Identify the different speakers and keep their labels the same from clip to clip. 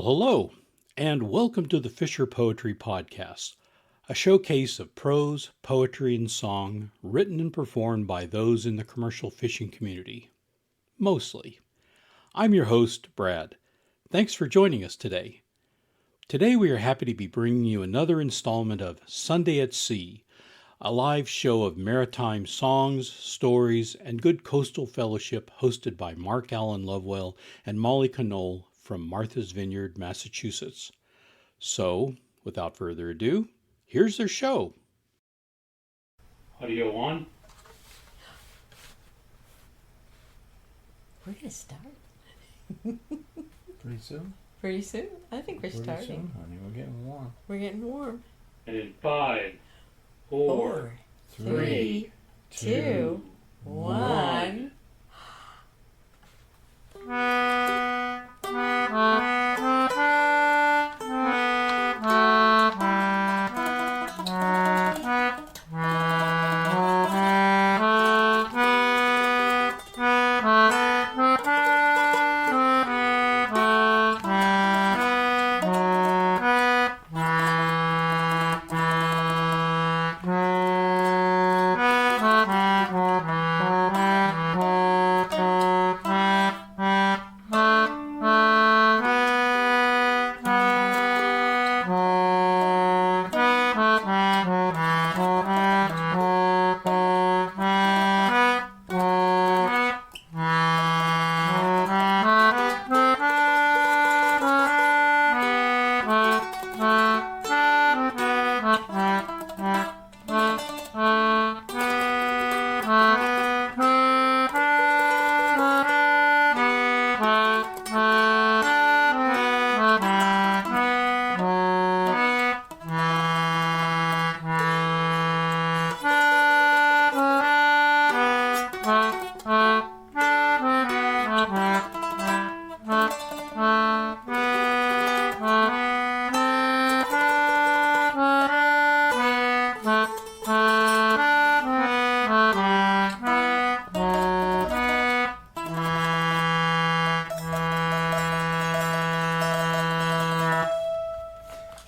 Speaker 1: Hello, and welcome to the FisherPoetry Podcast, a showcase of prose, poetry, and song written and performed by those in the commercial fishing community. Mostly. I'm your host, Brad. Thanks for joining us today. Today we are happy to be bringing you another installment of Sunday at Sea, a live show of maritime songs, stories, and good coastal fellowship hosted by Mark Allen Lovewell and Molly Knoll from Martha's Vineyard, Massachusetts. So, without further ado, here's their show. Audio on.
Speaker 2: We're going to start.
Speaker 3: Pretty soon?
Speaker 2: Pretty soon. I think we're starting.
Speaker 3: Pretty soon, honey. We're getting warm.
Speaker 2: We're getting warm.
Speaker 1: And in 5, 4,
Speaker 2: 3, 2, 1.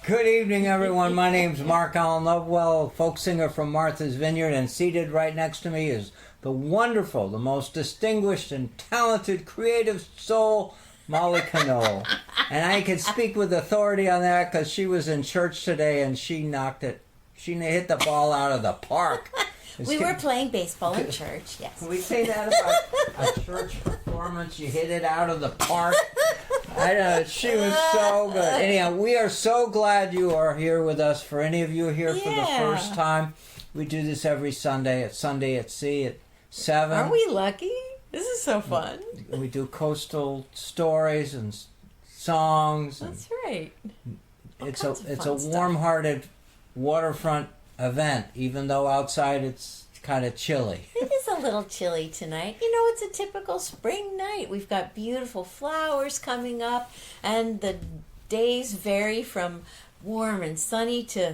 Speaker 3: Good evening, everyone. My name's Mark Allen Lovewell, folk singer from Martha's Vineyard, and seated right next to me is the wonderful, the most distinguished and talented, creative soul, Molly Knoll. And I can speak with authority on that because she was in church today and she knocked it. She hit the ball out of the park.
Speaker 2: We were playing baseball in church, yes.
Speaker 3: Can we say that about a church performance? You hit it out of the park. I know, she was so good. Anyhow, we are so glad you are here with us. For any of you here for the first time, we do this every Sunday at Sunday at Sea at 7.
Speaker 2: Aren't we lucky? This is so fun.
Speaker 3: We do coastal stories and songs.
Speaker 2: That's right.
Speaker 3: It's a warm-hearted waterfront event, even though outside it's kind of chilly.
Speaker 2: It is a little chilly tonight. You know, it's a typical spring night. We've got beautiful flowers coming up, and the days vary from warm and sunny to,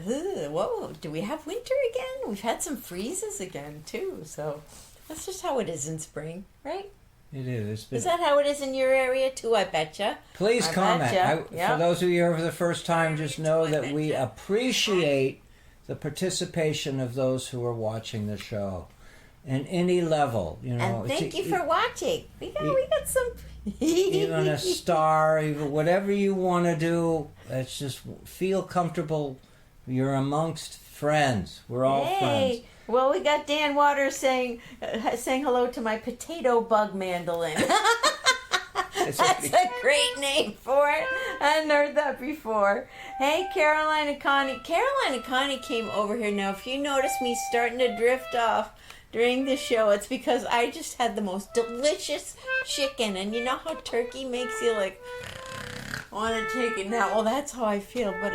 Speaker 2: whoa, do we have winter again? We've had some freezes again, too. So that's just how it is in spring, right?
Speaker 3: It is.
Speaker 2: Is that how it is in your area, too? I betcha.
Speaker 3: Please comment.
Speaker 2: Yep.
Speaker 3: For those of you here for the first time, just know that we appreciate the participation of those who are watching the show, in any level, you know.
Speaker 2: And thank you for watching. We got some.
Speaker 3: Even a star, even whatever you want to do. It's just feel comfortable. You're amongst friends. We're all friends.
Speaker 2: Well, we got Dan Waters saying hello to my potato bug mandolin. That's a great name for it. I hadn't heard that before. Hey, Caroline and Connie. Caroline and Connie came over here. Now, if you notice me starting to drift off during the show, it's because I just had the most delicious chicken. And you know how turkey makes you, like, want to take it now? Well, that's how I feel. But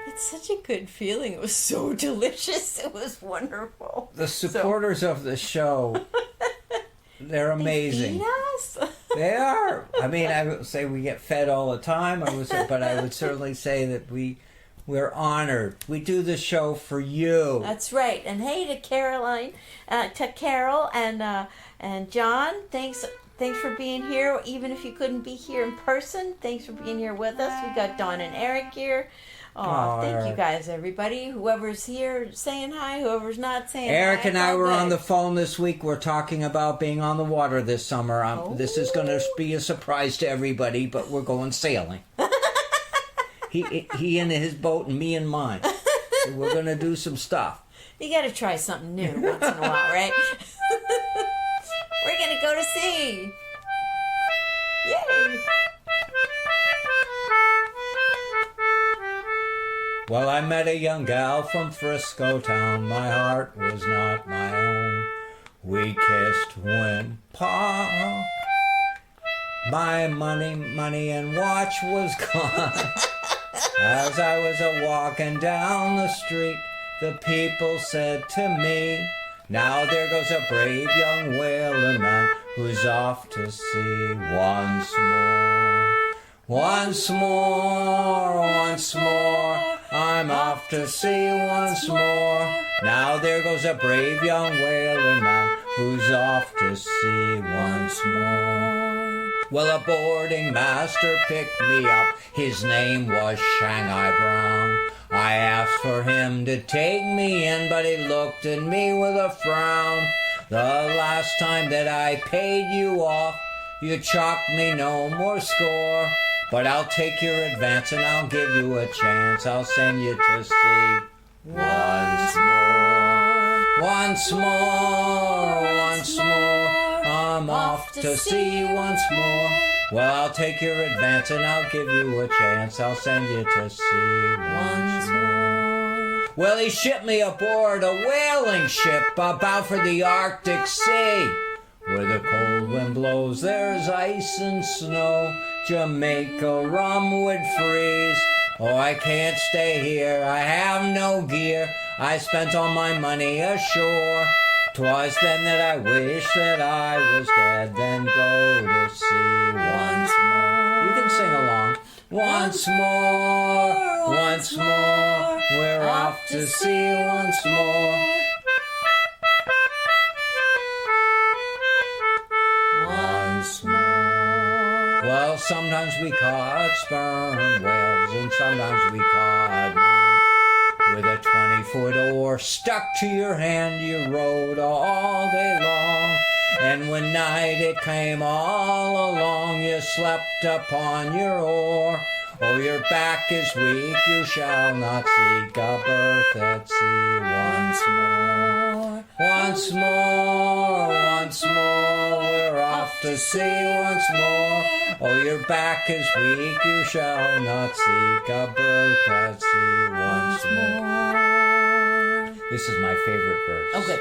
Speaker 2: it's such a good feeling. It was so delicious. It was wonderful.
Speaker 3: The supporters of the show, they're amazing.
Speaker 2: They feed us.
Speaker 3: They are. I mean, I would say we get fed all the time. But I would certainly say that we're honored. We do the show for you.
Speaker 2: That's right. And hey, to Caroline, to Carol, and John. Thanks thanks for being here. Even if you couldn't be here in person, thanks for being here with us. We got Dawn and Eric here. Oh, thank you guys, everybody. Whoever's here saying hi, whoever's not saying hi.
Speaker 3: Eric and I were on the phone this week. We're talking about being on the water this summer. This is going to be a surprise to everybody, but we're going sailing. He in his boat and me in mine. So we're going to do some stuff.
Speaker 2: You got to try something new once in a while, right? We're going to go to sea. Yay!
Speaker 3: Well, I met a young gal from Frisco town. My heart was not my own. We kissed when my money and watch was gone. As I was a-walking down the street, the people said to me, now there goes a brave young whaler man who's off to sea once more. Once more, once more, I'm off to sea once more. Now there goes a brave young whaler man who's off to sea once more. Well, a boarding master picked me up. His name was Shanghai Brown. I asked for him to take me in, but he looked at me with a frown. The last time that I paid you off, you chalked me no more score. But I'll take your advance and I'll give you a chance. I'll send you to sea once more. Once more, once more, I'm off to sea once more. Well, I'll take your advance and I'll give you a chance. I'll send you to sea once more. Well, he shipped me aboard a whaling ship bound for the Arctic Sea. Where the cold wind blows, there's ice and snow. Jamaica rum would freeze. Oh, I can't stay here, I have no gear. I spent all my money ashore. 'Twas then that I wished that I was dead. Then go to sea once more. You can sing along. Once more, once more, we're off to sea once more. Once more. Well, sometimes we caught sperm whales and sometimes we caught none. With a 20-foot oar stuck to your hand, you rowed all day long. And when night it came all along, you slept upon your oar. Oh, your back is weak, you shall not seek a berth at sea once more. Once more, once more, we're off to sea once more. Oh, your back is weak, you shall not seek a berth at sea once more. This is my favorite verse.
Speaker 2: Oh, good.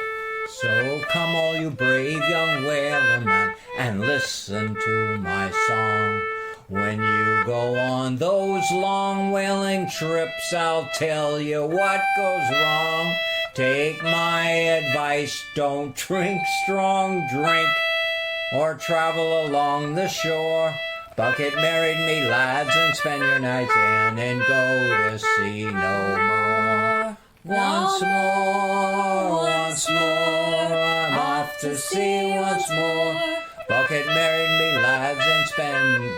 Speaker 3: So come all you brave young whaler men and listen to my song. When you go on those long whaling trips, I'll tell you what goes wrong. Take my advice, don't drink strong drink or travel along the shore. Bucket married me, lads, and spend your nights in and go to sea no more. Once more, once more, I'm off to sea once more. Bucket married me, lads, and spend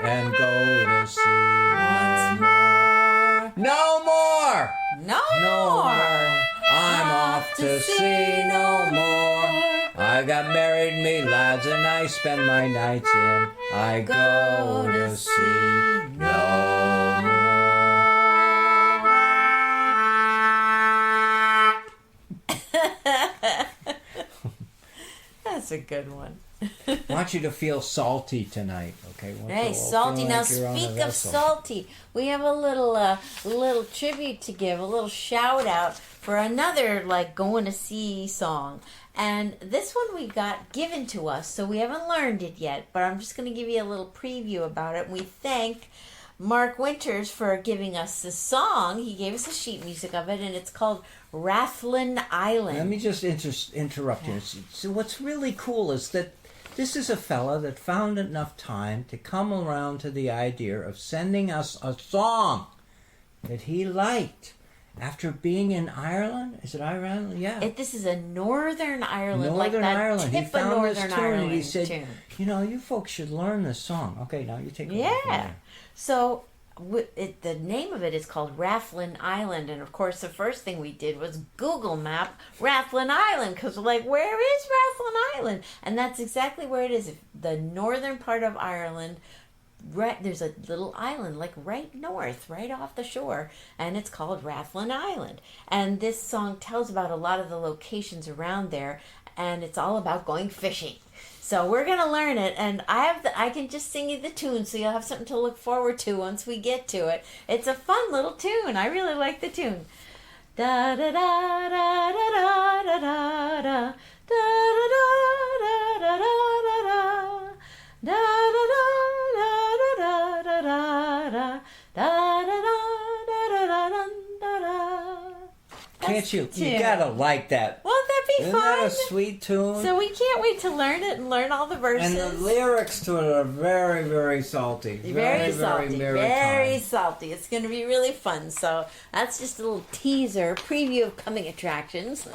Speaker 3: and go to sea once more. No more!
Speaker 2: No more!
Speaker 3: I'm off to sea no more. I got married, me lads, and I spend my nights in. I go to sea no more.
Speaker 2: That's a good one.
Speaker 3: I want you to feel salty tonight, okay?
Speaker 2: Hey, salty. Now, speak of salty, we have a little tribute to give, a little shout out for another going to sea song. And this one we got given to us, so we haven't learned it yet, but I'm just going to give you a little preview about it. We thank Mark Winters for giving us the song. He gave us the sheet music of it, and it's called Rathlin Island.
Speaker 3: Let me just interrupt you. So what's really cool is that this is a fella that found enough time to come around to the idea of sending us a song that he liked. After being in Ireland, is it Ireland? Yeah.
Speaker 2: This is a Northern Ireland,
Speaker 3: Northern
Speaker 2: like that
Speaker 3: Ireland.
Speaker 2: tip
Speaker 3: He found
Speaker 2: of Northern
Speaker 3: this tune
Speaker 2: Ireland
Speaker 3: and he said,
Speaker 2: tune.
Speaker 3: you know, you folks should learn this song. Okay, now you take it.
Speaker 2: Yeah. So the name of it is called Rathlin Island, and of course the first thing we did was Google map Rathlin Island, because we're like, where is Rathlin Island? And that's exactly where it is. The northern part of Ireland. Right, there's a little island like right north, right off the shore, and it's called Rathlin Island. And this song tells about a lot of the locations around there, and it's all about going fishing. So we're gonna learn it, and I can just sing you the tune, so you'll have something to look forward to once we get to it. It's a fun little tune. I really like the tune. Da da da da da da da da da da da da da da da da.
Speaker 3: Can't you? You gotta like that.
Speaker 2: Won't that be
Speaker 3: Isn't
Speaker 2: fun?
Speaker 3: that a sweet tune?
Speaker 2: So we can't wait to learn it and learn all the verses.
Speaker 3: And the lyrics to it are very, very salty.
Speaker 2: Very salty.
Speaker 3: Very
Speaker 2: Very salty. It's going to be really fun. So that's just a little teaser, preview of coming attractions.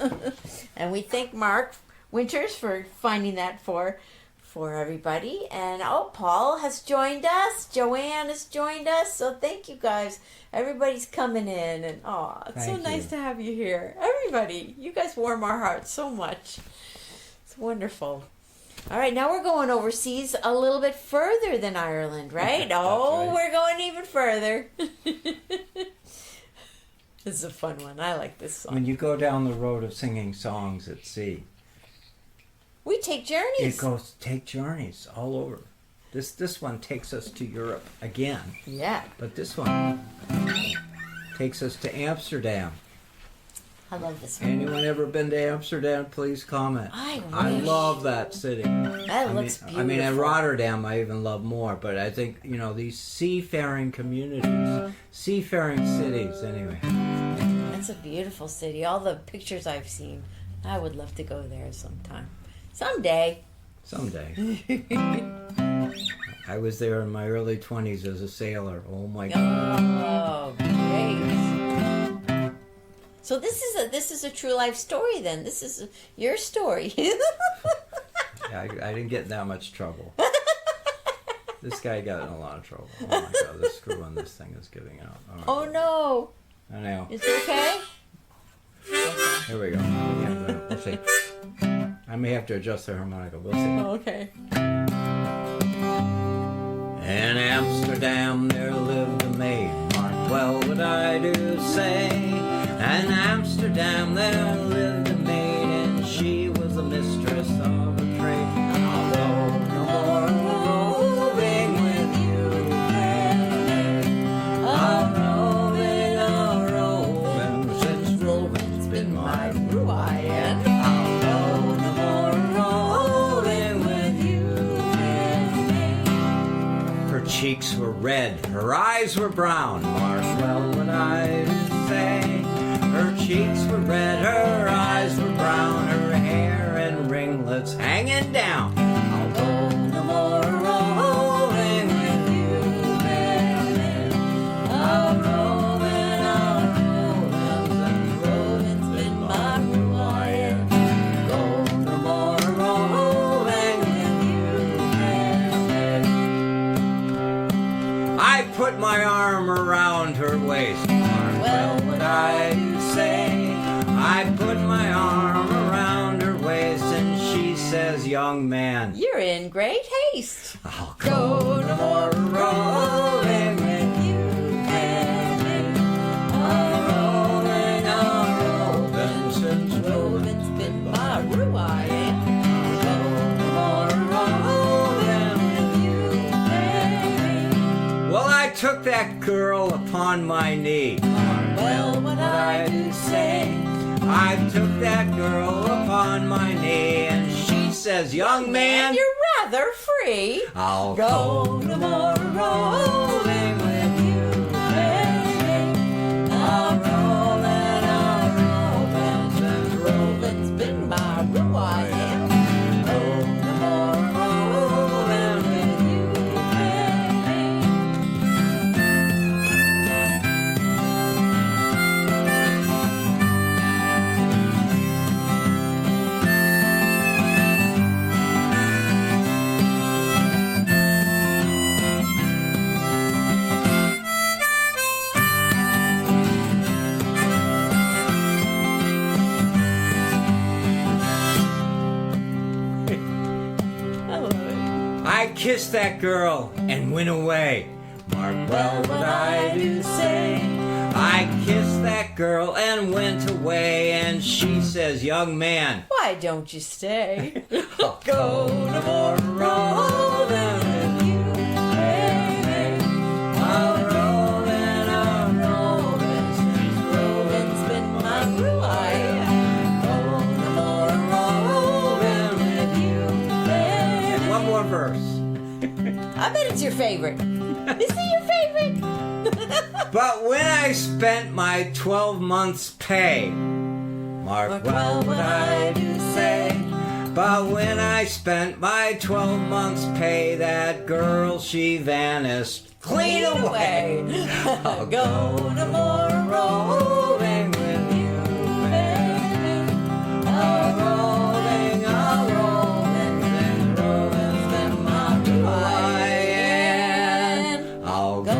Speaker 2: And we thank Mark Winters for finding that for everybody. And Paul has joined us. Joanne has joined us. So thank you guys. Everybody's coming in, and it's so nice to have you here. Everybody, you guys warm our hearts so much. It's wonderful. All right, now we're going overseas a little bit further than Ireland, right?
Speaker 3: Right.
Speaker 2: We're going even further. This is a fun one. I like this song.
Speaker 3: When you go down the road of singing songs at sea,
Speaker 2: we take journeys.
Speaker 3: Take journeys all over. This one takes us to Europe again.
Speaker 2: Yeah.
Speaker 3: But this one takes us to Amsterdam.
Speaker 2: I love this one.
Speaker 3: Anyone ever been to Amsterdam? Please comment. I love that city.
Speaker 2: That looks beautiful.
Speaker 3: I mean, at Rotterdam, I even love more. But I think, these seafaring communities, seafaring cities, anyway.
Speaker 2: That's a beautiful city. All the pictures I've seen, I would love to go there sometime. Someday.
Speaker 3: I was there in my early 20s as a sailor. Oh my God.
Speaker 2: Oh, great. So this is a true life story then. This is your story.
Speaker 3: I didn't get in that much trouble. This guy got in a lot of trouble. Oh my God, the screw on this thing is giving out.
Speaker 2: Oh no.
Speaker 3: I know.
Speaker 2: Is it okay?
Speaker 3: Here we go. Yeah, we'll see. I may have to adjust the harmonica. We'll see.
Speaker 2: Oh, okay.
Speaker 3: In Amsterdam there lived a maid, mark well what I do say. In Amsterdam there lived a maid, and she was the mistress of a trade. I'll go no more roving with you, I'll roving, since roving's been my ruin. Cheeks were red, her eyes were brown, mark well what I say. Her cheeks were red, her eyes were brown, her hair in ringlets hanging down. I'll go no more roving with you, baby. I'll roving, and roving's been my ruin. Go no more roving with you, baby. I put my arm around her waist, mark well what I say. I put my arm around her waist, and she says, young man,
Speaker 2: you're in great haste.
Speaker 3: I'll go no more roving with you, baby. I'll roving, since roving's been my ruin. Well, I took that girl upon my knee. Well, what I do say. I took that girl upon my knee, and she says, young man,
Speaker 2: you're rather free.
Speaker 3: I'll go no more rolling with you, baby. I'll roll, since rolling's been my ruin. Go no more rolling with you, baby. kissed that girl and went away. Mark well what I do say. I kissed that girl and went away, and she says, young man,
Speaker 2: why don't you stay?
Speaker 3: I'll go no more roving with you, baby. I'll roving since roving's been my rule. I'll go no more roving with you, baby. And one more verse.
Speaker 2: I bet it's your favorite. Is it your favorite?
Speaker 3: But when I spent my 12 months' pay, mark well what I do say. But when I spent my 12 months' pay, that girl, she vanished clean away. I'll go no more roving with you, baby. I'll roving, and roving's been my delight. I'll go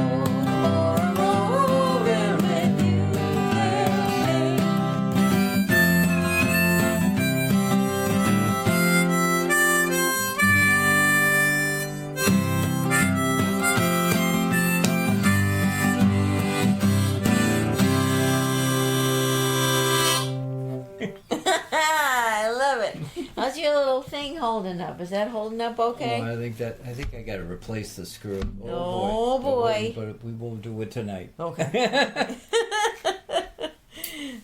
Speaker 2: How's your little thing holding up? Is that holding up okay?
Speaker 3: Oh, I think I got to replace the screw.
Speaker 2: Oh boy.
Speaker 3: But we won't do it tonight.
Speaker 2: Okay.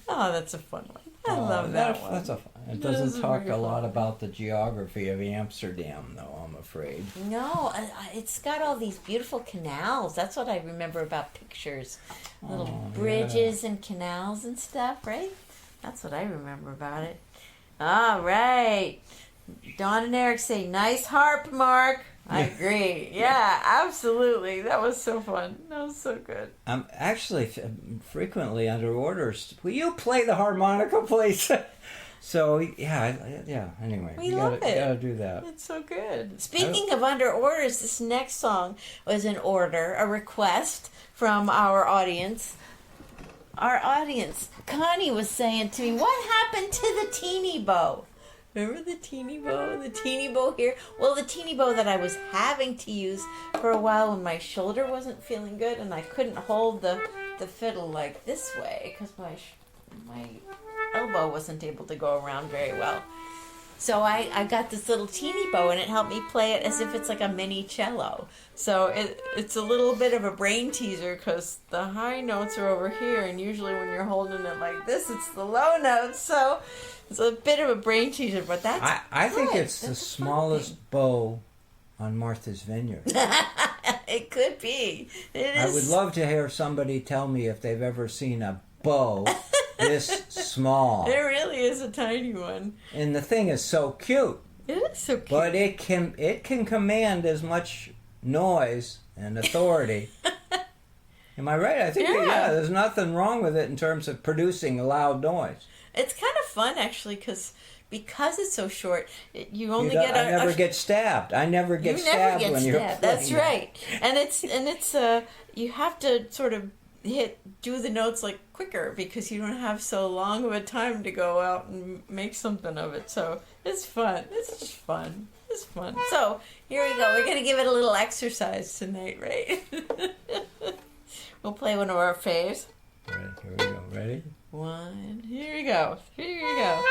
Speaker 2: Oh, that's a fun one. I love that one.
Speaker 3: That's a fun. It doesn't talk a lot about the geography of Amsterdam, though, I'm afraid.
Speaker 2: No, it's got all these beautiful canals. That's what I remember about pictures. Little bridges and canals and stuff, right? That's what I remember about it. All right. Dawn and Eric say, nice harp, Mark. I agree. Yeah, absolutely. That was so fun. That was so good.
Speaker 3: I'm actually frequently under orders. Will you play the harmonica, please? So, yeah. Anyway,
Speaker 2: We love it.
Speaker 3: You gotta do that.
Speaker 2: It's so good. Speaking of under orders, this next song was an order, a request from our audience. Our audience, Connie was saying to me, what happened to the teeny bow? Remember the teeny bow? The teeny bow here? Well, the teeny bow that I was having to use for a while when my shoulder wasn't feeling good and I couldn't hold the fiddle like this way because my elbow wasn't able to go around very well. So I got this little teeny bow and it helped me play it as if it's like a mini cello. So it's a little bit of a brain teaser because the high notes are over here and usually when you're holding it like this, it's the low notes. So it's a bit of a brain teaser, but that's
Speaker 3: I think it's the smallest bow on Martha's Vineyard.
Speaker 2: It could be. It is.
Speaker 3: I would love to hear somebody tell me if they've ever seen a bow this small.
Speaker 2: It really is a tiny one.
Speaker 3: And the thing is so cute.
Speaker 2: It is so cute.
Speaker 3: But it can command as much noise and authority. Am I right? I think there's nothing wrong with it in terms of producing a loud noise.
Speaker 2: It's kind of fun actually because it's so short. You only
Speaker 3: I never get stabbed. I never get stabbed when you're playing.
Speaker 2: That's right. And it's you have to sort of do the notes like quicker because you don't have so long of a time to go out and make something of it. So it's fun. It's just fun. It's fun. So here we go. We're gonna give it a little exercise tonight, right? We'll play one of our faves.
Speaker 3: All right, here we go. Ready?
Speaker 2: One. Here we go. Here we go.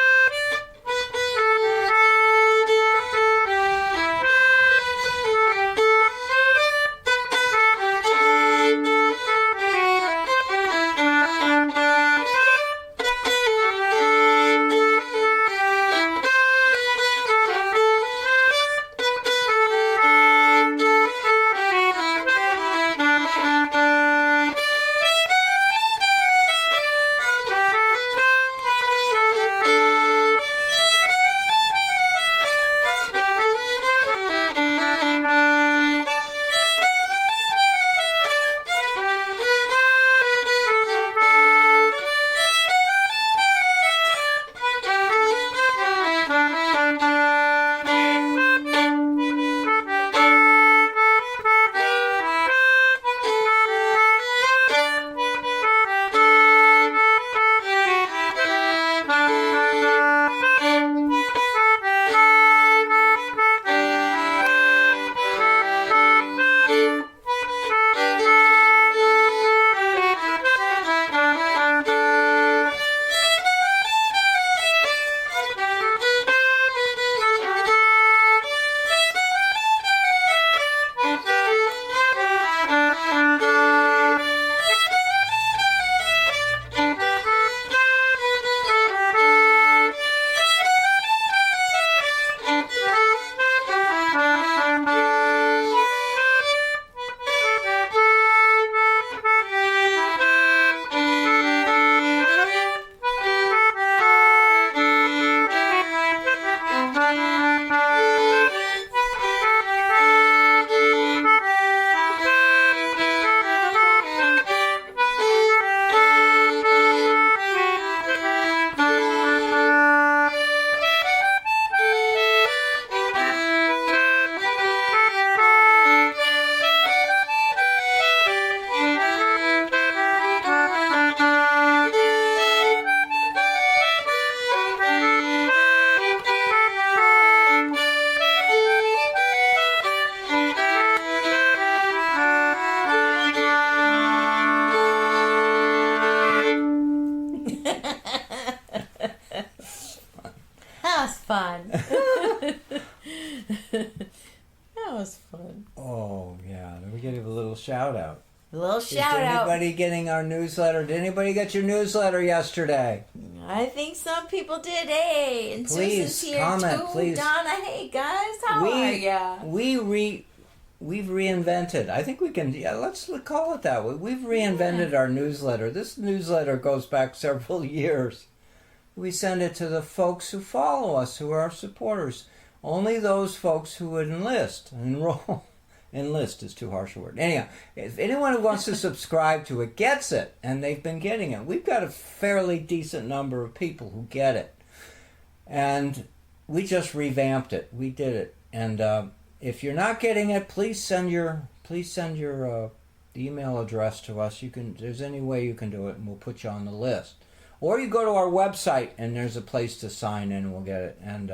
Speaker 2: fun. That was fun.
Speaker 3: Oh, yeah. We give a little shout out.
Speaker 2: A little
Speaker 3: Is
Speaker 2: shout out.
Speaker 3: anybody getting our newsletter? Did anybody get your newsletter yesterday?
Speaker 2: I think some people did. Hey, and
Speaker 3: Please,
Speaker 2: Susan's here
Speaker 3: comment,
Speaker 2: too.
Speaker 3: please.
Speaker 2: Donna, hey guys, how are ya?
Speaker 3: We've reinvented. I think we can. Yeah, let's call it that way. We've reinvented our newsletter. This newsletter goes back several years. We send it to the folks who follow us, who are our supporters. Only those folks who would enroll. Enlist is too harsh a word. Anyhow, if anyone who wants to subscribe to it gets it, and they've been getting it, we've got a fairly decent number of people who get it. And we just revamped it. We did it. And if you're not getting it, please send your email address to us. There's any way you can do it, and we'll put you on the list. Or you go to our website, and there's a place to sign in, and we'll get it. And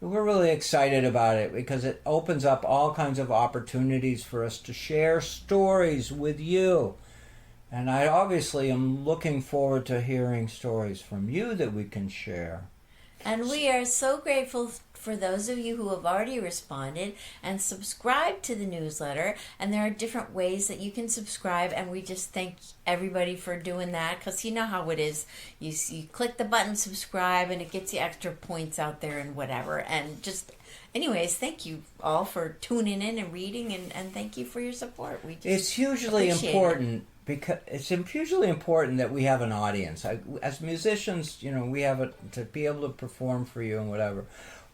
Speaker 3: we're really excited about it because it opens up all kinds of opportunities for us to share stories with you. And I obviously am looking forward to hearing stories from you that we can share.
Speaker 2: And we are so grateful for those of you who have already responded and subscribed to the newsletter. And there are different ways that you can subscribe, and we just thank everybody for doing that, because you know how it is. You click the button subscribe and it gets you extra points out there and whatever. And just anyways, thank you all for tuning in and reading, and thank you for your support.
Speaker 3: It's hugely important. Because it's hugely important that we have an audience. As musicians, we have to be able to perform for you and whatever.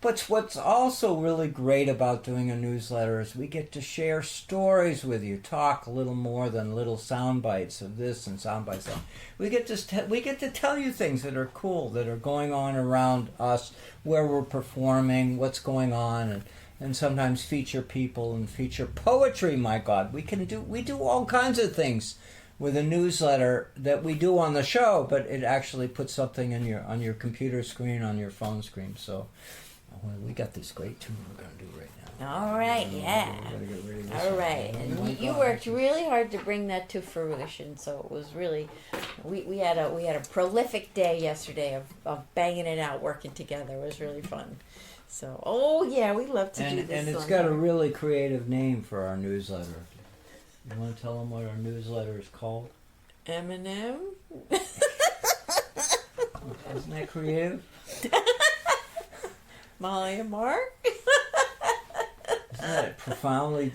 Speaker 3: But what's also really great about doing a newsletter is we get to share stories with you, talk a little more than little sound bites of this and sound bites of that. We get to tell you things that are cool, that are going on around us, where we're performing, what's going on, and sometimes feature people and feature poetry. My God, we do all kinds of things with a newsletter that we do on the show, but it actually puts something on your computer screen, on your phone screen. So we got this great tune we're going to do right now.
Speaker 2: All right, yeah. All right, and you worked really hard to bring that to fruition. So it was really, we had a prolific day yesterday of banging it out, working together. It was really fun. So, we love to do this.
Speaker 3: And it's got a really creative name for our newsletter. You want to tell them what our newsletter is called?
Speaker 2: Eminem?
Speaker 3: Isn't that creative?
Speaker 2: Molly and Mark?
Speaker 3: Isn't that profoundly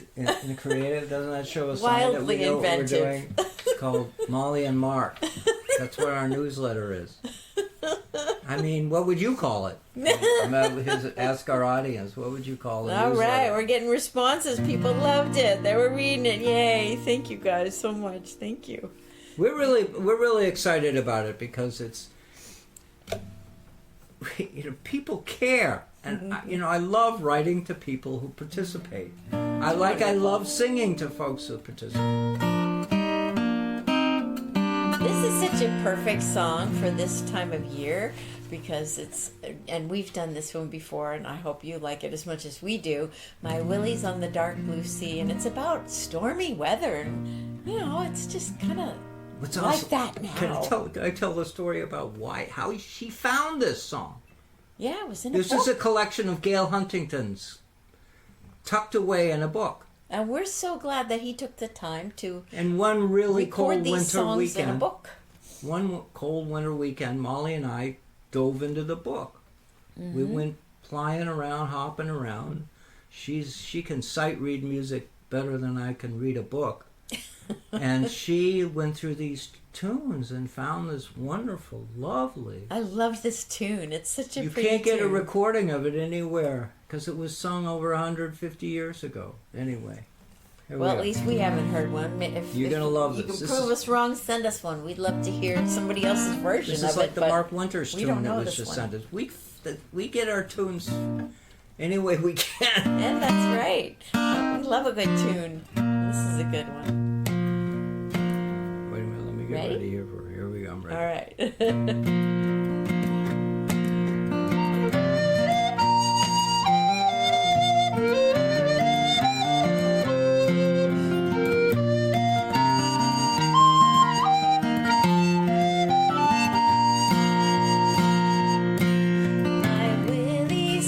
Speaker 3: creative? Doesn't that show a sign that we know what we're doing? It's called Molly and Mark. That's what our newsletter is. I mean, what would you call it? Ask our audience. What would you call it?
Speaker 2: All right, we're getting responses. People loved it. They were reading it. Yay! Thank you guys so much. Thank you.
Speaker 3: We're really excited about it because it's people care, and I love writing to people who participate. I love singing to folks who participate.
Speaker 2: This is such a perfect song for this time of year because and we've done this one before, and I hope you like it as much as we do. My Willie's on the Dark Blue Sea, and it's about stormy weather, and it's just kind of like that now.
Speaker 3: Can I tell the story about how she found this song?
Speaker 2: Yeah, it was in a book.
Speaker 3: This is a collection of Gail Huntington's tucked away in a book.
Speaker 2: And we're so glad that he took the time to
Speaker 3: and one really cold
Speaker 2: these
Speaker 3: winter
Speaker 2: songs
Speaker 3: weekend.
Speaker 2: In a book.
Speaker 3: One cold winter weekend, Molly and I dove into the book. Mm-hmm. We went flying around, hopping around. She can sight read music better than I can read a book. And she went through these tunes and found this wonderful, lovely.
Speaker 2: I love this tune. It's such a pretty
Speaker 3: You can't get
Speaker 2: tune.
Speaker 3: a recording of it anywhere because it was sung over 150 years ago. Anyway.
Speaker 2: Well, at least we haven't heard one.
Speaker 3: You're going to love
Speaker 2: this.
Speaker 3: You
Speaker 2: can prove us wrong, send us one. We'd love to hear somebody else's version of it.
Speaker 3: This is like the Mark Winters tune that was just sent us. We get our tunes any way we can.
Speaker 2: And that's right. We love a good tune. This is a good one.
Speaker 3: Wait a minute, let me get ready here. Here we go, I'm ready.
Speaker 2: All right. My Willie's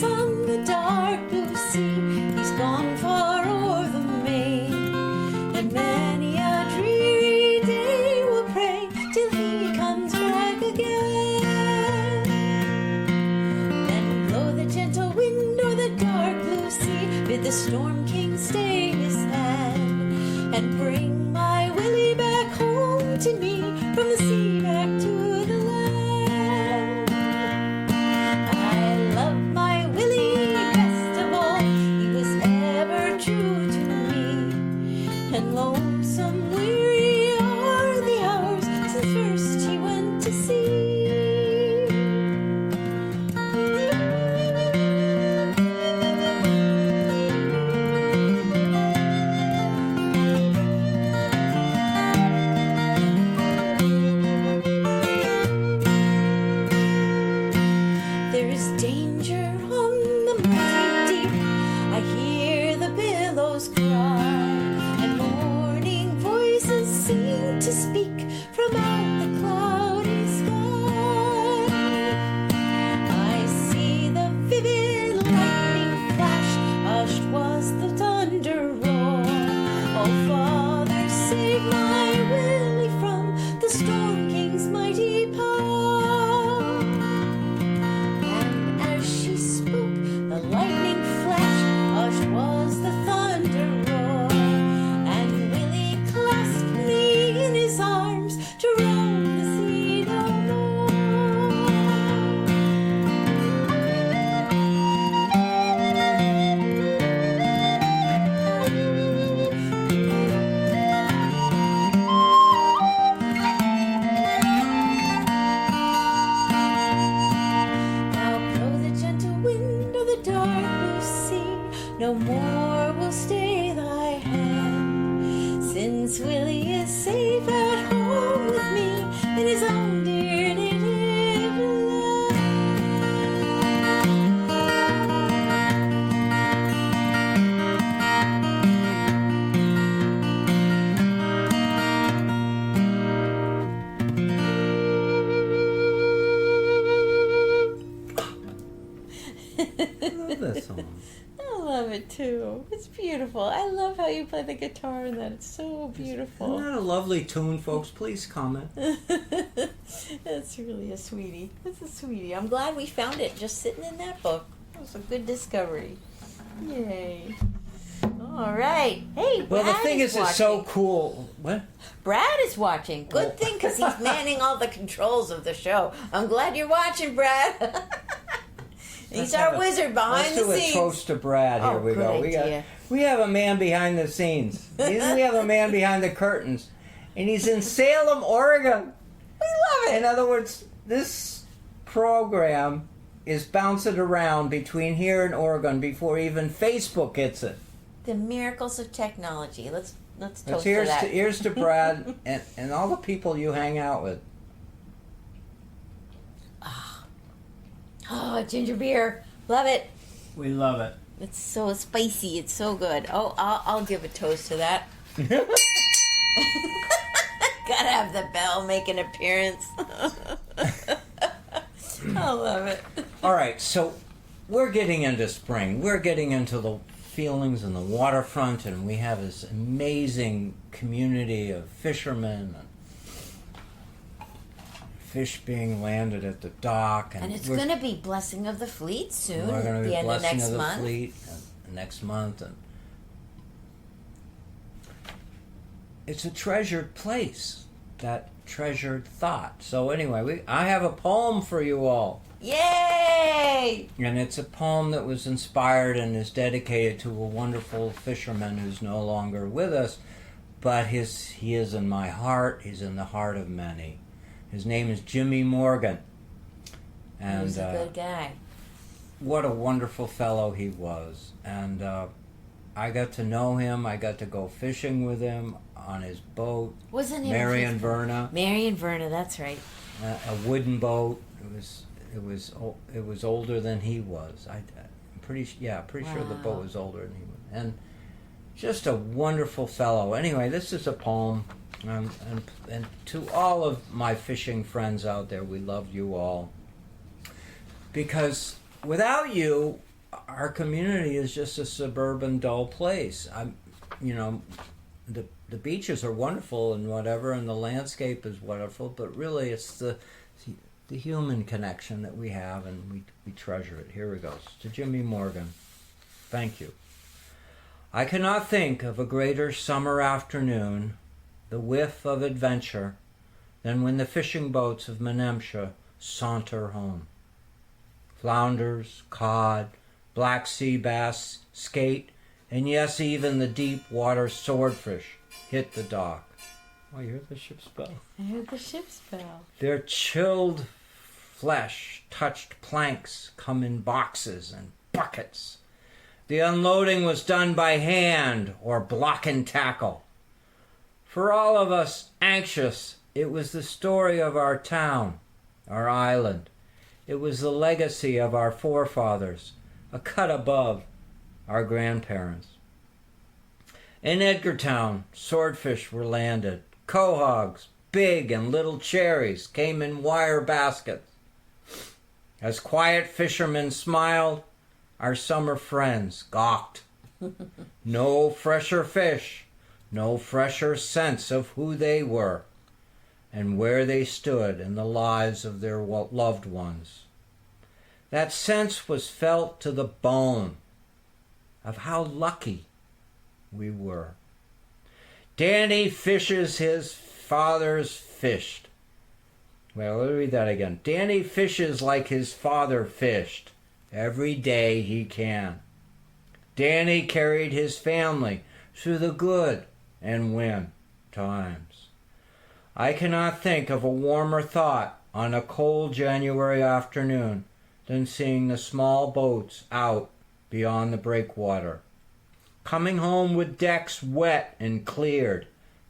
Speaker 3: love this song.
Speaker 2: I love it too. It's beautiful. I love how you play the guitar in that. It's so beautiful.
Speaker 3: Isn't that a lovely tune, folks? Please comment.
Speaker 2: That's really a sweetie. It's a sweetie. I'm glad we found it just sitting in that book. It was a good discovery. Yay. All right. Hey, Brad.
Speaker 3: Well, the thing is,
Speaker 2: watching.
Speaker 3: it's so cool. What?
Speaker 2: Brad is watching. Good thing, because he's manning all the controls of the show. I'm glad you're watching, Brad. He's our wizard behind the scenes.
Speaker 3: Let's do a toast to Brad. Here we go.
Speaker 2: Idea.
Speaker 3: We have a man behind the scenes. We have a man behind the curtains. And he's in Salem, Oregon.
Speaker 2: We love it.
Speaker 3: In other words, this program is bouncing around between here and Oregon before even Facebook hits it.
Speaker 2: The miracles of technology. Let's toast to
Speaker 3: Here's
Speaker 2: that.
Speaker 3: Here's to Brad and all the people you hang out with.
Speaker 2: Oh, ginger beer. Love it.
Speaker 3: We love it.
Speaker 2: It's so spicy. It's so good. Oh, I'll give a toast to that. Gotta have the bell make an appearance. I love it.
Speaker 3: All right, so we're getting into spring. We're getting into the feelings and the waterfront, and we have this amazing community of fishermen and fish being landed at the dock.
Speaker 2: And it's going to be Blessing of the Fleet soon.
Speaker 3: We're going to be
Speaker 2: the end of
Speaker 3: Blessing
Speaker 2: next
Speaker 3: of the
Speaker 2: month.
Speaker 3: Fleet next month. And it's a treasured place, that treasured thought. So anyway, I have a poem for you all.
Speaker 2: Yay!
Speaker 3: And it's a poem that was inspired and is dedicated to a wonderful fisherman who's no longer with us, but he is in my heart. He's in the heart of many. His name is Jimmy Morgan. And
Speaker 2: He's a good guy.
Speaker 3: What a wonderful fellow he was. And I got to know him. I got to go fishing with him on his boat.
Speaker 2: Wasn't he
Speaker 3: Marion Verna.
Speaker 2: Marion Verna, that's right.
Speaker 3: A wooden boat. It was older than he was. I'm pretty sure the boat was older than he was. And just a wonderful fellow. Anyway, this is a poem. And to all of my fishing friends out there, we love you all. Because without you, our community is just a suburban, dull place. The beaches are wonderful and whatever, and the landscape is wonderful, but really it's the human connection that we have, and we treasure it. Here we go. To Jimmy Morgan. Thank you. I cannot think of a greater summer afternoon, the whiff of adventure, than when the fishing boats of Menemsha saunter home. Flounders, cod, black sea bass, skate, and yes, even the deep water swordfish hit the dock. Oh, you heard the ship's bell?
Speaker 2: I heard the ship's bell.
Speaker 3: Their chilled flesh-touched planks come in boxes and buckets. The unloading was done by hand or block and tackle. For all of us anxious, it was the story of our town, our island. It was the legacy of our forefathers, a cut above our grandparents. In Edgartown, swordfish were landed. Quahogs, big and little cherries, came in wire baskets. As quiet fishermen smiled, our summer friends gawked. No fresher fish, no fresher sense of who they were and where they stood in the lives of their loved ones. That sense was felt to the bone of how lucky we were. Danny fishes his fathers fished. Well, let me read that again. Danny fishes like his father fished. Every day he can. Danny carried his family through the good and win times. I cannot think of a warmer thought on a cold January afternoon than seeing the small boats out beyond the breakwater, coming home with decks wet and cleared,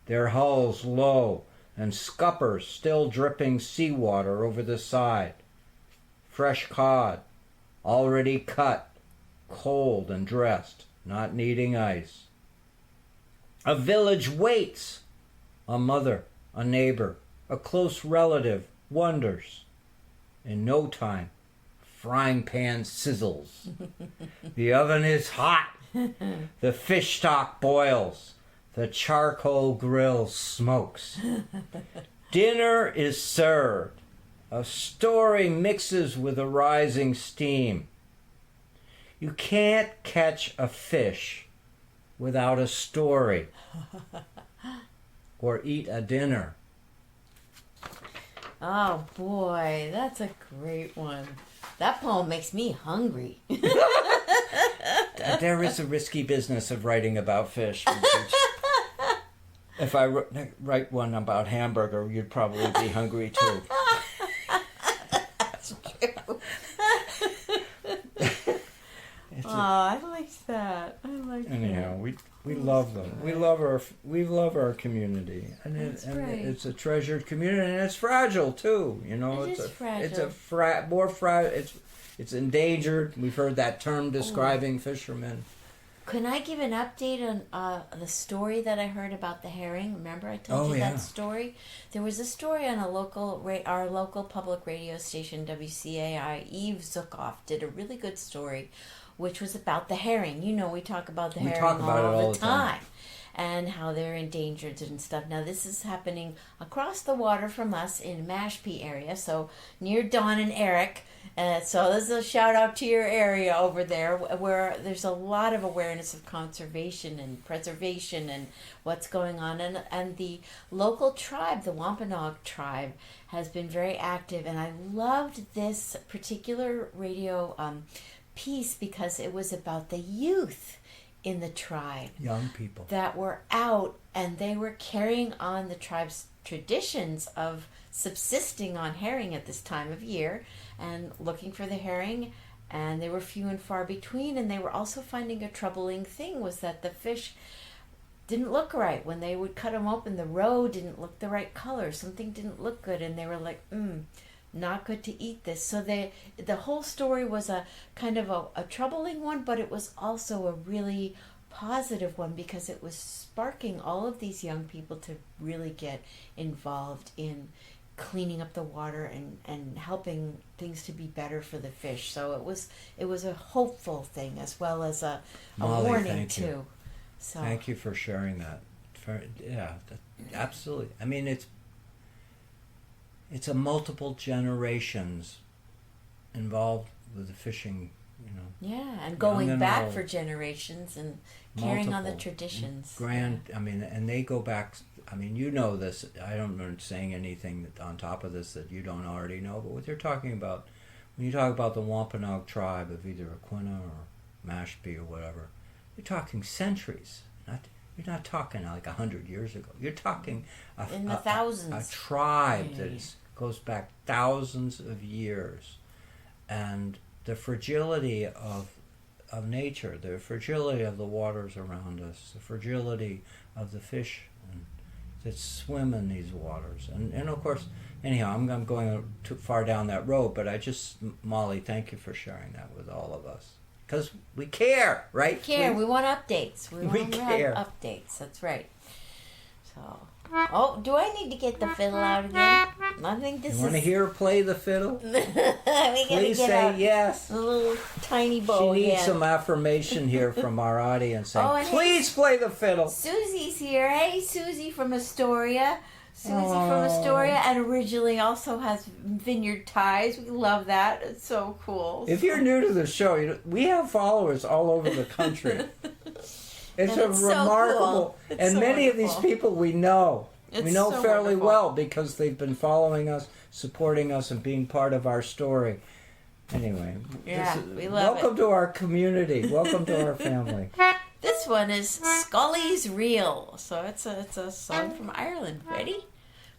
Speaker 3: their hulls low and scuppers still dripping seawater over the side. Fresh cod, already cut, cold and dressed, not needing ice. A village waits. A mother, a neighbor, a close relative wonders. In no time, frying pan sizzles. The oven is hot. The fish stock boils. The charcoal grill smokes. Dinner is served. A story mixes with the rising steam. You can't catch a fish without a story or eat a dinner.
Speaker 2: Oh boy, that's a great one. That poem makes me hungry.
Speaker 3: There is a risky business of writing about fish. If I write one about hamburger, you'd probably be hungry too.
Speaker 2: That's true. Oh, I like that. I like
Speaker 3: Anyhow,
Speaker 2: that.
Speaker 3: we love them. We love our community, and it's a treasured community, and it's fragile too. You know,
Speaker 2: It is fragile.
Speaker 3: It's endangered. We've heard that term describing fishermen.
Speaker 2: Can I give an update on the story that I heard about the herring? Remember I told you that story? There was a story on our local public radio station, WCAI. Eve Zukoff did a really good story, which was about the herring. You know, we talk about the herring all the time. And how they're endangered and stuff. Now, this is happening across the water from us in Mashpee area, so near Dawn and Eric. So this is a shout out to your area over there, where there's a lot of awareness of conservation and preservation and what's going on. And the local tribe, the Wampanoag tribe, has been very active. And I loved this particular radio piece because it was about the youth in the tribe,
Speaker 3: young people
Speaker 2: that were out, and they were carrying on the tribe's traditions of subsisting on herring at this time of year and looking for the herring, and they were few and far between. And they were also finding a troubling thing was that the fish didn't look right. When they would cut them open, the roe didn't look the right color, something didn't look good, and they were like, not good to eat this. So the whole story was a kind of a troubling one, but it was also a really positive one because it was sparking all of these young people to really get involved in cleaning up the water and helping things to be better for the fish. So it was a hopeful thing as well as a
Speaker 3: Molly,
Speaker 2: warning too. So
Speaker 3: thank you for sharing that. Absolutely. I mean, it's a multiple generations involved with the fishing, you know.
Speaker 2: Yeah, and going back for generations and carrying on the traditions.
Speaker 3: And they go back. I mean, you know this. I don't know saying anything on top of this that you don't already know. But what you're talking about, when you talk about the Wampanoag tribe of either Aquinnah or Mashpee or whatever, you're talking centuries. You're not talking like 100 years ago. You're talking
Speaker 2: in the thousands.
Speaker 3: A tribe that goes back thousands of years, and the fragility of nature, the fragility of the waters around us, the fragility of the fish that swim in these waters, and of course, anyhow, I'm going too far down that road, but Molly, thank you for sharing that with all of us. Because we care, right?
Speaker 2: We care. We want updates. We want to have updates. That's right. So, do I need to get the fiddle out again? I think this is...
Speaker 3: You want to hear her play the fiddle?
Speaker 2: Please
Speaker 3: say yes.
Speaker 2: A little tiny bow
Speaker 3: She needs
Speaker 2: again.
Speaker 3: some affirmation here from our audience saying, please play the fiddle.
Speaker 2: Susie's here. Hey, Susie from Astoria. And originally also has vineyard ties. We love that. It's so cool.
Speaker 3: If you're new to the show, we have followers all over the country. It's remarkable.
Speaker 2: So cool.
Speaker 3: And many of these people we know. We know
Speaker 2: so
Speaker 3: fairly
Speaker 2: wonderful.
Speaker 3: well because they've been following us, supporting us, and being part of our story. Anyway,
Speaker 2: we love
Speaker 3: welcome to our community. Welcome to our family.
Speaker 2: This one is Scully's Reel. So it's a song from Ireland. Ready?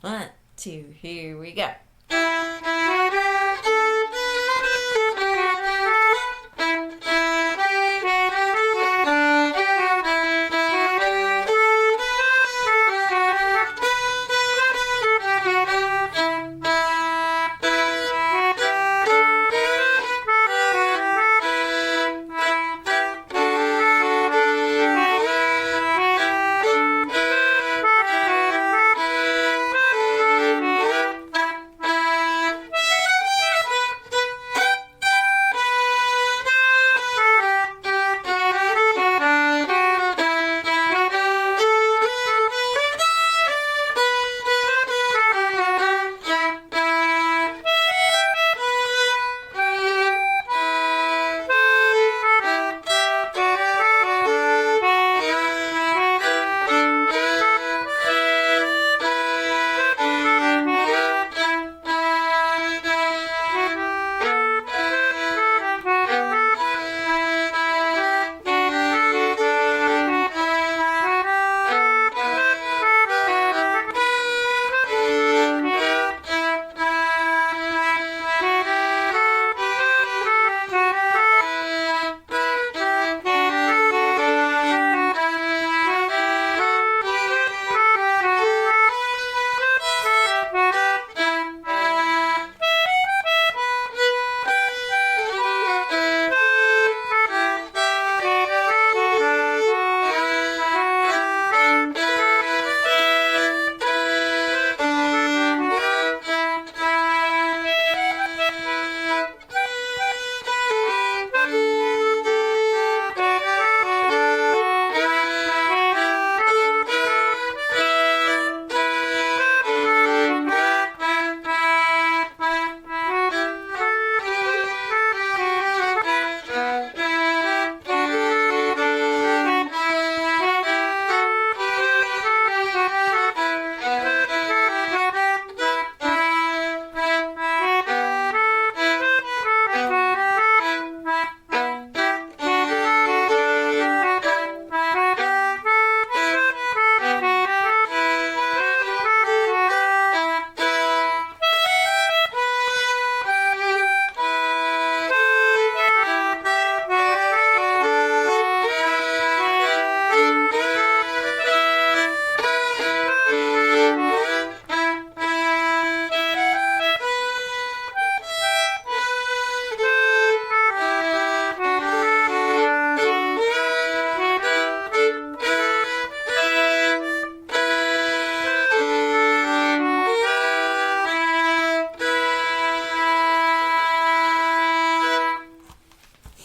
Speaker 2: 1, 2, here we go.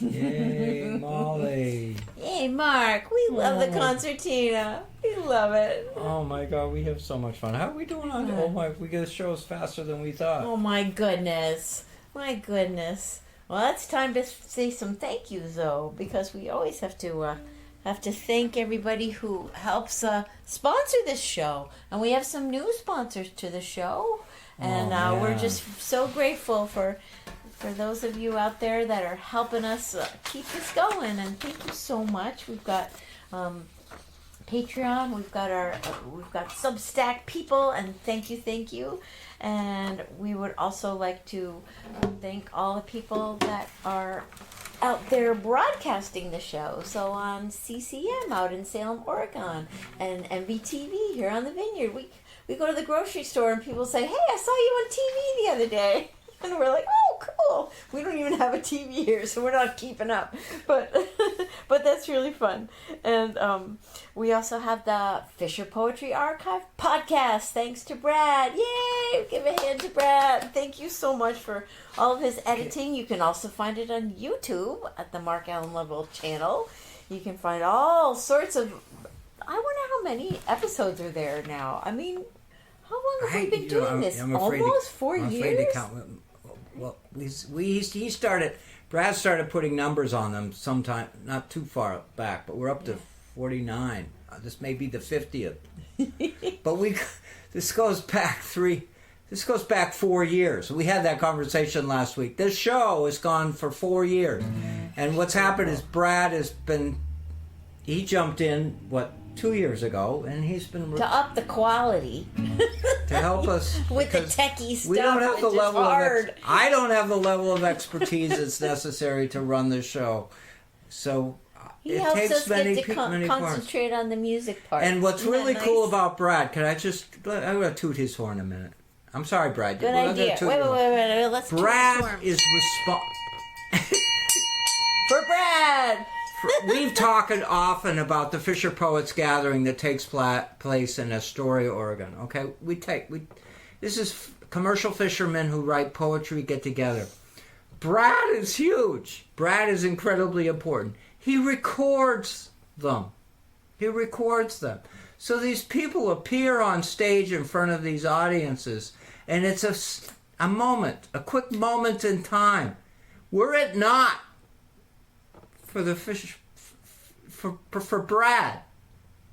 Speaker 3: Yay, Molly.
Speaker 2: Yay, Mark. We love the concertina. We love it.
Speaker 3: Oh my God, we have so much fun. How are we doing on? Oh my, we get the shows faster than we thought.
Speaker 2: Oh my goodness. My goodness. Well, it's time to say some thank yous, though, because we always have to thank everybody who helps sponsor this show. And we have some new sponsors to the show. And we're just so grateful for those of you out there that are helping us keep this going. And thank you so much. We've got Patreon. We've got Substack people. And thank you. And we would also like to thank all the people that are out there broadcasting the show. So on CCM out in Salem, Oregon, and MVTV here on the Vineyard. We go to the grocery store and people say, "Hey, I saw you on TV the other day." And we're like, "Oh, cool." We don't even have a TV here, so we're not keeping up. But that's really fun. And we also have the Fisher Poetry Archive podcast. Thanks to Brad. Yay! Give a hand to Brad. Thank you so much for all of his editing. You can also find it on YouTube at the Mark Allen Lovell channel. You can find all sorts of... I wonder how many episodes are there now. I mean, how long have we been doing this? Almost 4 years? I'm afraid to count.
Speaker 3: Well, Brad started putting numbers on them sometime, not too far back, but we're up to 49. This may be the 50th. But this goes back 4 years. We had that conversation last week. This show has gone for 4 years. And what's happened is Brad he jumped in, 2 years ago, and he's been
Speaker 2: to up the quality
Speaker 3: to help us
Speaker 2: with the techie stuff.
Speaker 3: We don't have the level
Speaker 2: hard.
Speaker 3: I don't have the level of expertise that's necessary to run the show, so
Speaker 2: he helps us get to concentrate on the music part.
Speaker 3: And what's really cool about Brad, I'm going to toot his horn a minute. I'm sorry, Brad.
Speaker 2: Good idea. Wait. Let's
Speaker 3: Brad is
Speaker 2: for Brad.
Speaker 3: We've talked often about the Fisher Poets Gathering that takes place in Astoria, Oregon. Okay, this is commercial fishermen who write poetry get together. Brad is huge. Brad is incredibly important. He records them. So these people appear on stage in front of these audiences, and it's a moment, a quick moment in time. Were it not for the for Brad,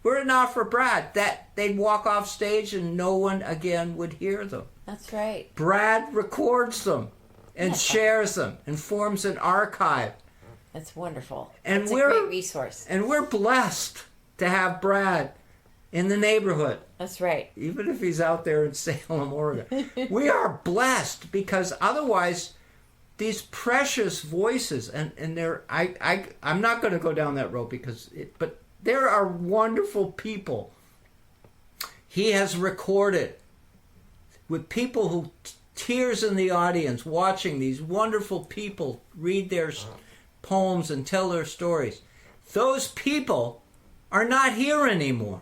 Speaker 3: were it not for Brad, that they'd walk off stage and no one again would hear them.
Speaker 2: That's right.
Speaker 3: Brad records them and shares them and forms an archive.
Speaker 2: That's wonderful.
Speaker 3: And
Speaker 2: it's a great resource.
Speaker 3: And we're blessed to have Brad in the neighborhood.
Speaker 2: That's right.
Speaker 3: Even if he's out there in Salem, Oregon. We are blessed because otherwise these precious voices, and I'm not going to go down that road but there are wonderful people he has recorded with people who tears in the audience watching these wonderful people read their poems and tell their stories. Those people are not here anymore.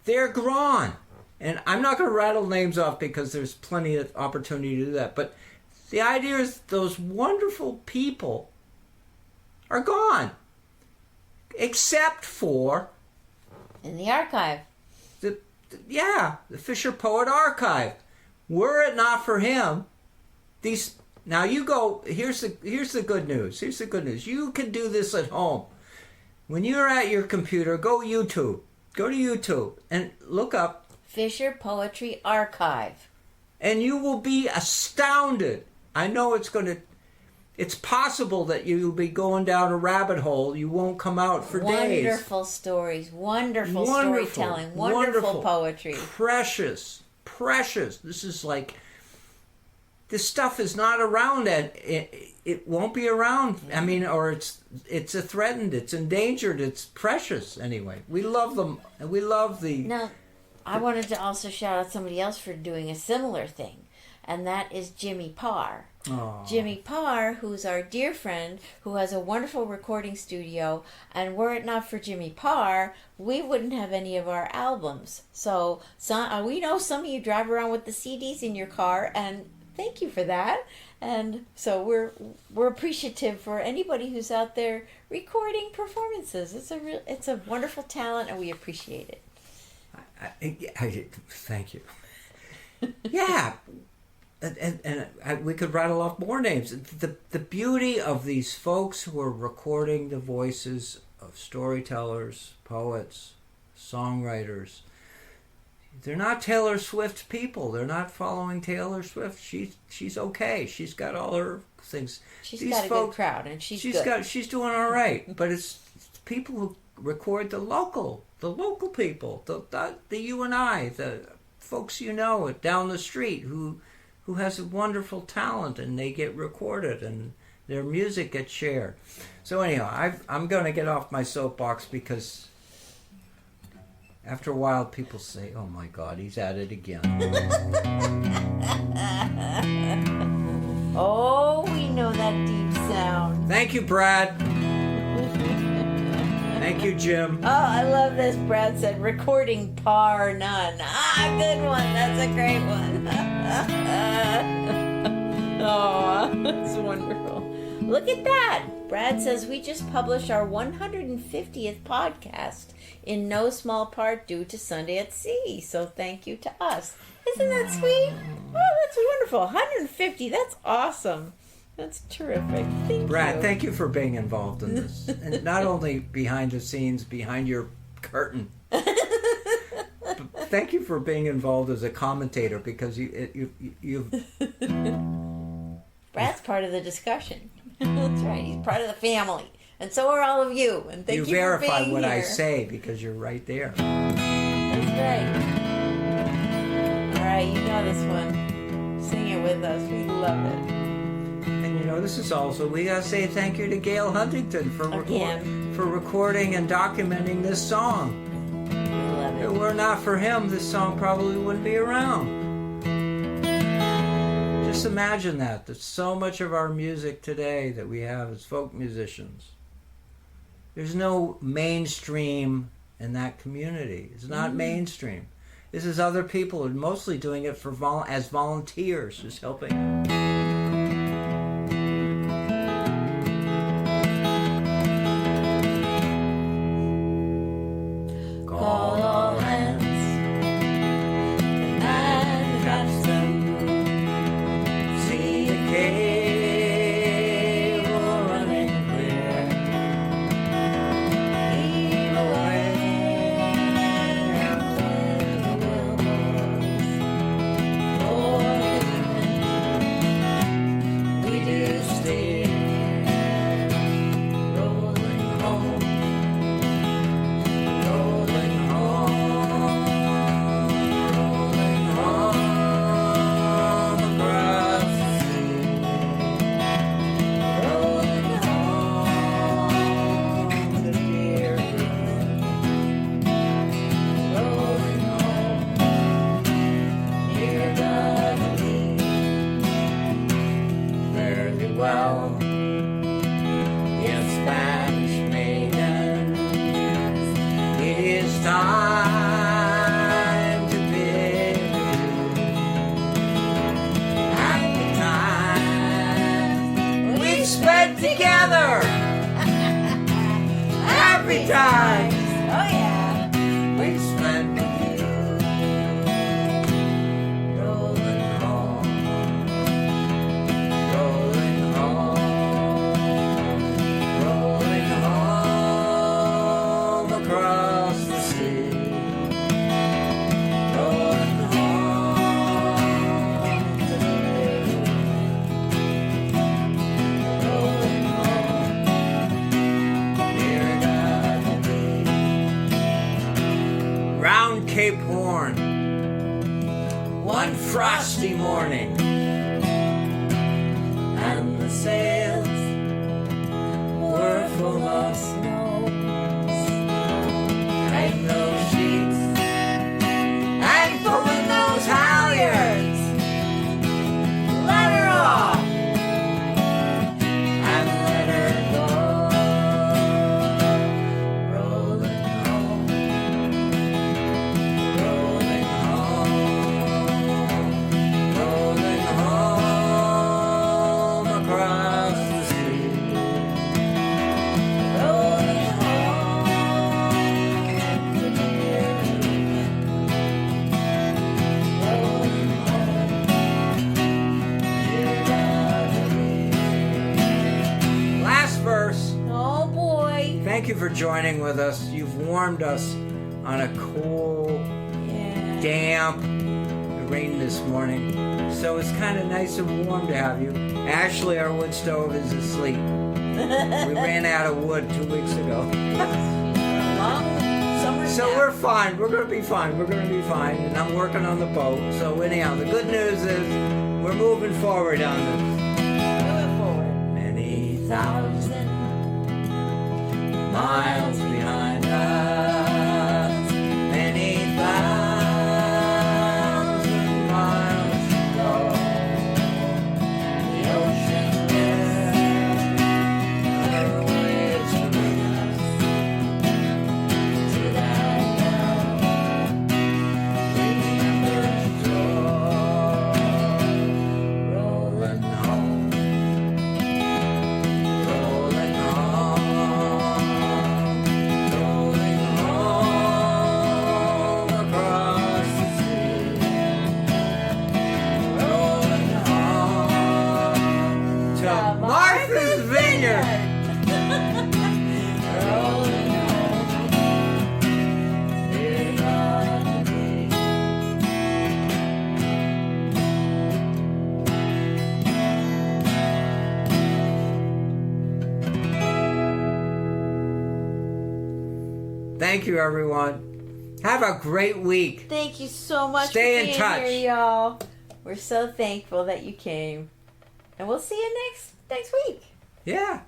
Speaker 3: They're gone. And I'm not going to rattle names off because there's plenty of opportunity to do that, but the idea is those wonderful people are gone. Except for...
Speaker 2: in the archive.
Speaker 3: The Fisher Poet Archive. Were it not for him, these... Now you go... Here's the good news. You can do this at home. When you're at your computer, go to YouTube and look up...
Speaker 2: Fisher Poetry Archive.
Speaker 3: And you will be astounded. I know it's possible that you'll be going down a rabbit hole. You won't come out for days.
Speaker 2: Wonderful stories, wonderful storytelling, wonderful poetry.
Speaker 3: Precious. This is this stuff is not around, and it won't be around. I mean, or it's threatened, it's endangered, it's precious anyway. We love them, and we love
Speaker 2: Now, I wanted to also shout out somebody else for doing a similar thing. And that is Jimmy Parr.
Speaker 3: Aww.
Speaker 2: Jimmy Parr, who's our dear friend, who has a wonderful recording studio. And were it not for Jimmy Parr, we wouldn't have any of our albums. So we know some of you drive around with the CDs in your car, and thank you for that. And so we're appreciative for anybody who's out there recording performances. It's a wonderful talent, and we appreciate it.
Speaker 3: Thank you. Yeah. And we could rattle off more names. The beauty of these folks who are recording the voices of storytellers, poets, songwriters. They're not Taylor Swift people. They're not following Taylor Swift. She's okay. She's got all her things.
Speaker 2: She's got a good crowd, and she's good.
Speaker 3: She's doing all right. But it's people who record the local people, the you and I, the folks you know down the street who has a wonderful talent, and they get recorded and their music gets shared. So anyhow, I'm going to get off my soapbox because after a while people say, "Oh my God, he's at it again."
Speaker 2: Oh, we know that deep sound.
Speaker 3: Thank you, Brad. Thank you, Jim.
Speaker 2: Oh, I love this. Brad said, recording par none. Ah, good one. That's a great one. Oh, that's wonderful. Look at that. Brad says, we just published our 150th podcast in no small part due to Sunday at Sea. So thank you to us. Isn't that sweet? Oh, that's wonderful. 150. That's awesome. That's terrific. Thank you.
Speaker 3: Brad, thank you for being involved in this. And not only behind the scenes, behind your curtain. But thank you for being involved as a commentator because you've...
Speaker 2: Brad's part of the discustion. That's right. He's part of the family. And so are all of you. And thank you for being here. You verify
Speaker 3: what I say because you're right there.
Speaker 2: That's right. All right, you know this one. Sing it with us. We love it.
Speaker 3: And you know, this is also, we gotta say thank you to Gail Huntington for recording and documenting this song.
Speaker 2: We love it.
Speaker 3: If it were not for him, this song probably wouldn't be around. Just imagine that. There's so much of our music today that we have as folk musicians. There's no mainstream in that community. It's not mainstream. This is other people who are mostly doing it as volunteers, just helping.
Speaker 2: Call all hands and catch them.
Speaker 3: See the cable running clear.
Speaker 2: Heave away the wheelbars. We do steer, rolling home.
Speaker 3: Well, yes, Spanish maiden, it is time to bid happy times we've spent together. Happy times,
Speaker 2: Oh yeah.
Speaker 3: we've spent with you. Rolling home, rolling home across the sea. Rolling home to you. Rolling home, dear God to thee. Round Cape Horn, one frosty morning, and the sails were full of snow. Tighten those sheets and pulling those halyards. Let her off and let her go. Rolling home, rolling home, rolling home. thank you for joining with us. You've warmed us on a cool, damp, it rained this morning. So it's kind of nice and warm to have you. Ashley, our wood stove, is asleep. We ran out of wood 2 weeks ago.
Speaker 2: Long summer
Speaker 3: So
Speaker 2: nap.
Speaker 3: we're fine. We're going to be fine. We're going to be fine. And I'm working on the boat. So anyhow, the good news is we're moving forward on this.
Speaker 2: Moving forward.
Speaker 3: Many thousand miles behind us. Many thousand miles to go. The ocean is another way to bring us to that remembered shore. Rolling home, rolling home across the sea, rolling home to Martha's Vineyard. Rolling home, we're gonna be. Thank you, everyone. Have a great week.
Speaker 2: Thank you so much
Speaker 3: Stay
Speaker 2: for
Speaker 3: in
Speaker 2: being
Speaker 3: touch.
Speaker 2: here, y'all. We're so thankful that you came. And we'll see you next week.
Speaker 3: Yeah,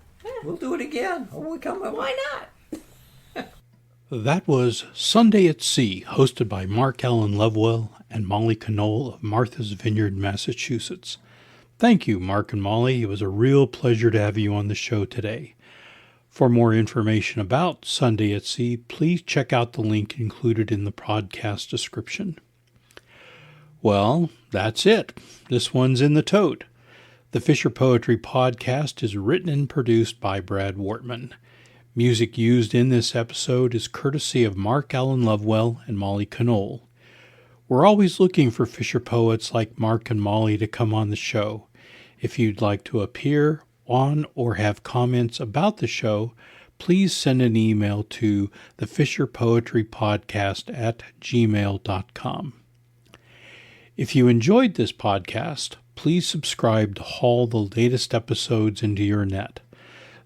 Speaker 3: we'll do it again. Oh, we come up.
Speaker 2: Why not?
Speaker 1: That was Sunday at Sea, hosted by Mark Allen Lovewell and Molly Knoll of Martha's Vineyard, Massachusetts. Thank you, Mark and Molly. It was a real pleasure to have you on the show today. For more information about Sunday at Sea, please check out the link included in the podcast description. Well, that's it. This one's in the tote. The Fisher Poetry Podcast is written and produced by Brad Wortman. Music used in this episode is courtesy of Mark Allen Lovewell and Molly Knoll. We're always looking for Fisher poets like Mark and Molly to come on the show. If you'd like to appear on or have comments about the show, please send an email to the FisherPoetryPodcast@gmail.com. If you enjoyed this podcast, please subscribe to haul the latest episodes into your net.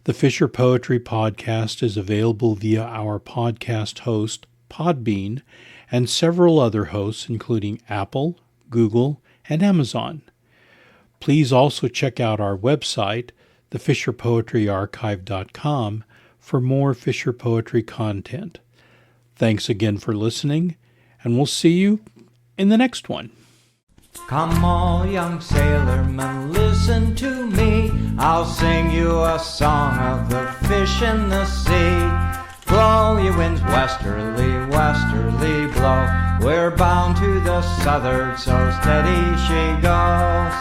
Speaker 1: The Fisher Poetry Podcast is available via our podcast host, Podbean, and several other hosts, including Apple, Google, and Amazon. Please also check out our website, thefisherpoetryarchive.com, for more Fisher Poetry content. Thanks again for listening, and we'll see you in the next one.
Speaker 3: Come all young sailormen, listen to me. I'll sing you a song of the fish in the sea. Blow, ye winds, westerly, westerly blow. We're bound to the southward, so steady she goes.